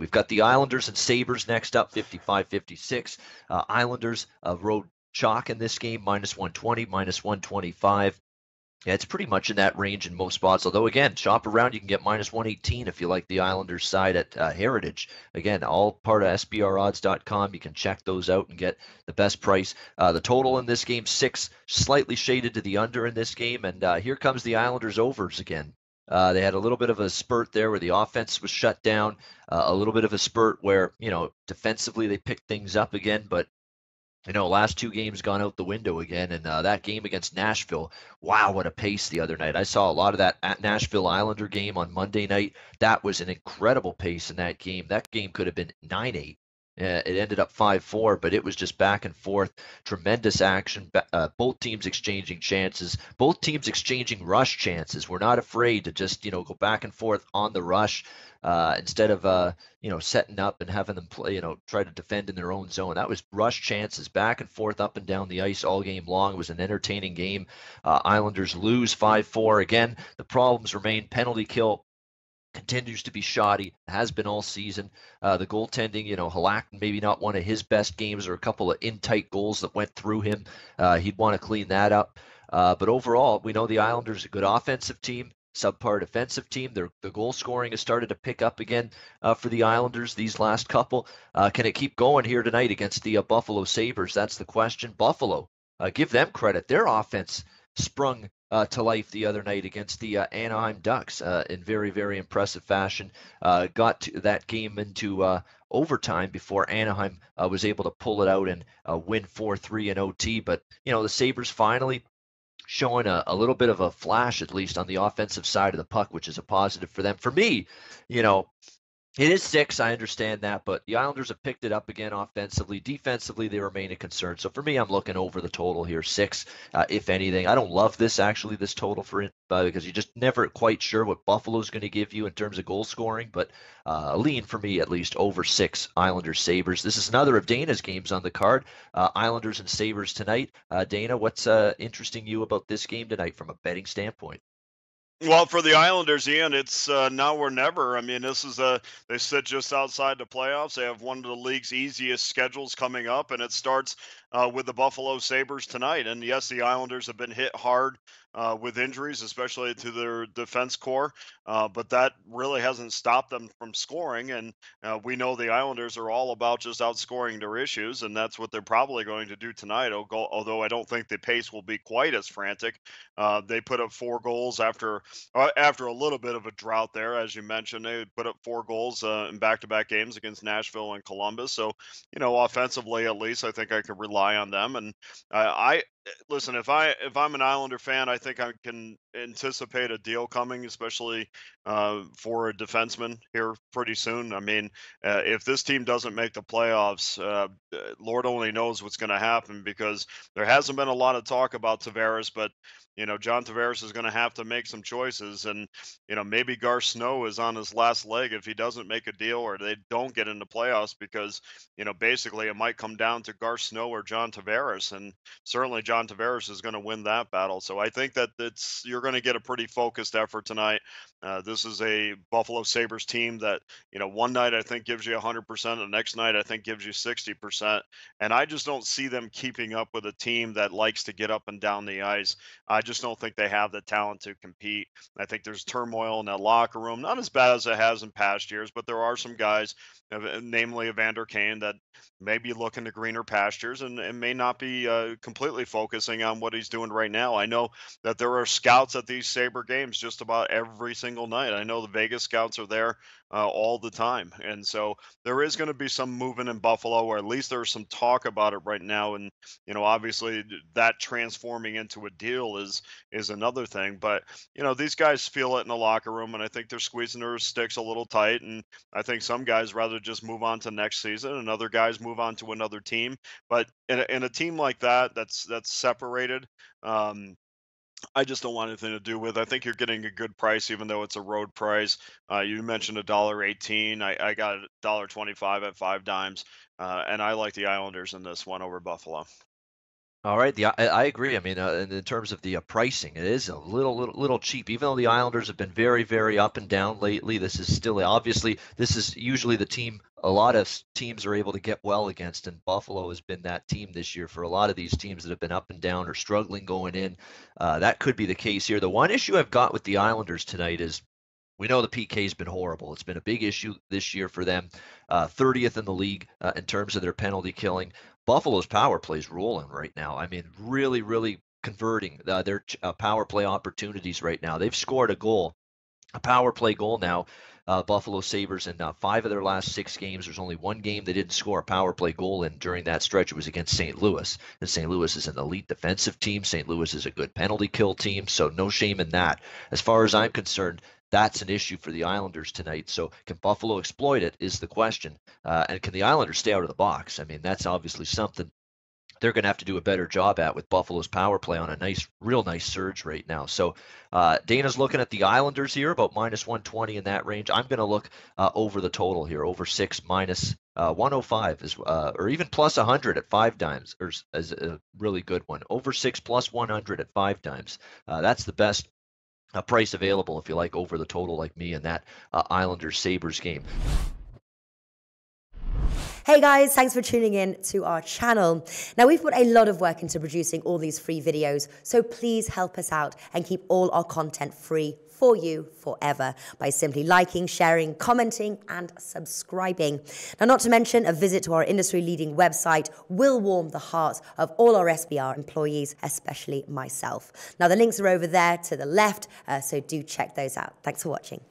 We've got the Islanders and Sabres next up, 55-56. Islanders road chalk in this game, -120, -125. Yeah, it's pretty much in that range in most spots. Although, again, shop around, you can get -118 if you like the Islanders side at Heritage. Again, all part of SBRodds.com. You can check those out and get the best price. The total in this game, 6, slightly shaded to the under in this game. And here comes the Islanders overs again. They had a little bit of a spurt there where the offense was shut down, a little bit of a spurt where, defensively they picked things up again, but last two games gone out the window again, and that game against Nashville, wow, what a pace the other night. I saw a lot of that at Nashville Islander game on Monday night. That was an incredible pace in that game. That game could have been 9-8. It ended up 5-4, but it was just back and forth. Tremendous action. Both teams exchanging chances. Both teams exchanging rush chances. We're not afraid to just, go back and forth on the rush instead of, setting up and having them play, try to defend in their own zone. That was rush chances back and forth up and down the ice all game long. It was an entertaining game. Islanders lose 5-4. Again, the problems remain. Penalty kill continues to be shoddy, has been all season. The goaltending, Halak, maybe not one of his best games, or a couple of in-tight goals that went through him. He'd want to clean that up. But overall, we know the Islanders are a good offensive team, subpar defensive team. The goal scoring has started to pick up again for the Islanders these last couple. Can it keep going here tonight against the Buffalo Sabres? That's the question. Buffalo, give them credit. Their offense sprung to life the other night against the Anaheim Ducks in very, very impressive fashion. Got that game into overtime before Anaheim was able to pull it out and win 4-3 in OT. But, the Sabres finally showing a little bit of a flash, at least on the offensive side of the puck, which is a positive for them. For me, you know, it is 6, I understand that, but the Islanders have picked it up again offensively. Defensively, they remain a concern. So for me, I'm looking over the total here, 6, if anything. I don't love this total for it, because you're just never quite sure what Buffalo's going to give you in terms of goal scoring. But a lean for me, at least, over 6 Islanders Sabres. This is another of Dana's games on the card. Islanders and Sabres tonight. Dana, what's interesting you about this game tonight from a betting standpoint? Well, for the Islanders, Ian, it's now or never. I mean, this is they sit just outside the playoffs. They have one of the league's easiest schedules coming up, and it starts with the Buffalo Sabres tonight. And yes, the Islanders have been hit hard with injuries, especially to their defense core, but that really hasn't stopped them from scoring. And we know the Islanders are all about just outscoring their issues, and that's what they're probably going to do tonight. Although I don't think the pace will be quite as frantic. They put up 4 goals after a little bit of a drought there, as you mentioned. They put up 4 goals in back-to-back games against Nashville and Columbus. So, offensively at least, I think I can rely on them. And I listen, if I'm an Islander fan, I think I can anticipate a deal coming, especially for a defenseman here pretty soon. I mean, if this team doesn't make the playoffs, Lord only knows what's going to happen, because there hasn't been a lot of talk about Tavares, but John Tavares is going to have to make some choices, and maybe Gar Snow is on his last leg if he doesn't make a deal or they don't get into playoffs, because basically it might come down to Gar Snow or John Tavares, and certainly John Tavares is going to win that battle. So I think that you're going to get a pretty focused effort tonight. This is a Buffalo Sabres team that one night I think gives you 100%, the next night I think gives you 60%, and I just don't see them keeping up with a team that likes to get up and down the ice. I just don't think they have the talent to compete. I think there's turmoil in that locker room, not as bad as it has in past years, but there are some guys, namely Evander Kane, that may be looking to greener pastures, and may not be completely focusing on what he's doing right now. I know that there are scouts at these Sabre games just about every single night. I know the Vegas scouts are there all the time. And so there is going to be some movement in Buffalo, or at least there's some talk about it right now. And, obviously that transforming into a deal is another thing. But, these guys feel it in the locker room, and I think they're squeezing their sticks a little tight. And I think some guys rather just move on to next season, and other guys move on to another team. But in a team like that, that's separated, I just don't want anything to do with. I think you're getting a good price, even though it's a road price. You mentioned $1.18. I got $1.25 at 5 dimes, and I like the Islanders in this one over Buffalo. All right, I agree. I mean, in terms of the pricing, it is a little cheap. Even though the Islanders have been very up and down lately, this is still obviously this is usually the team a lot of teams are able to get well against, and Buffalo has been that team this year for a lot of these teams that have been up and down or struggling going in. That could be the case here. The one issue I've got with the Islanders tonight is we know the PK's been horrible. It's been a big issue this year for them. 30th in the league in terms of their penalty killing. Buffalo's power play's rolling right now. I mean, really converting their power play opportunities right now. They've scored a power play goal now. Buffalo Sabres in 5 of their last 6 games. There's only one game they didn't score a power play goal in during that stretch. It was against St. Louis. And St. Louis is an elite defensive team. St. Louis is a good penalty kill team, so no shame in that. As far as I'm concerned, that's an issue for the Islanders tonight. So can Buffalo exploit it is the question. And can the Islanders stay out of the box? I mean, that's obviously something they're going to have to do a better job at with Buffalo's power play on a real nice surge right now. So Dana's looking at the Islanders here, about minus 120 in that range. I'm going to look over the total here, over 6 minus 105 is, or even plus 100 at 5 times, or is a really good one. Over 6 plus 100 at 5 times. That's the best price available if you like over the total like me in that Islanders Sabres game. Hey guys, thanks for tuning in to our channel. Now, we've put a lot of work into producing all these free videos, so please help us out and keep all our content free for you forever by simply liking, sharing, commenting, and subscribing. Now, not to mention, a visit to our industry-leading website will warm the hearts of all our SBR employees, especially myself. Now, the links are over there to the left, so do check those out. Thanks for watching.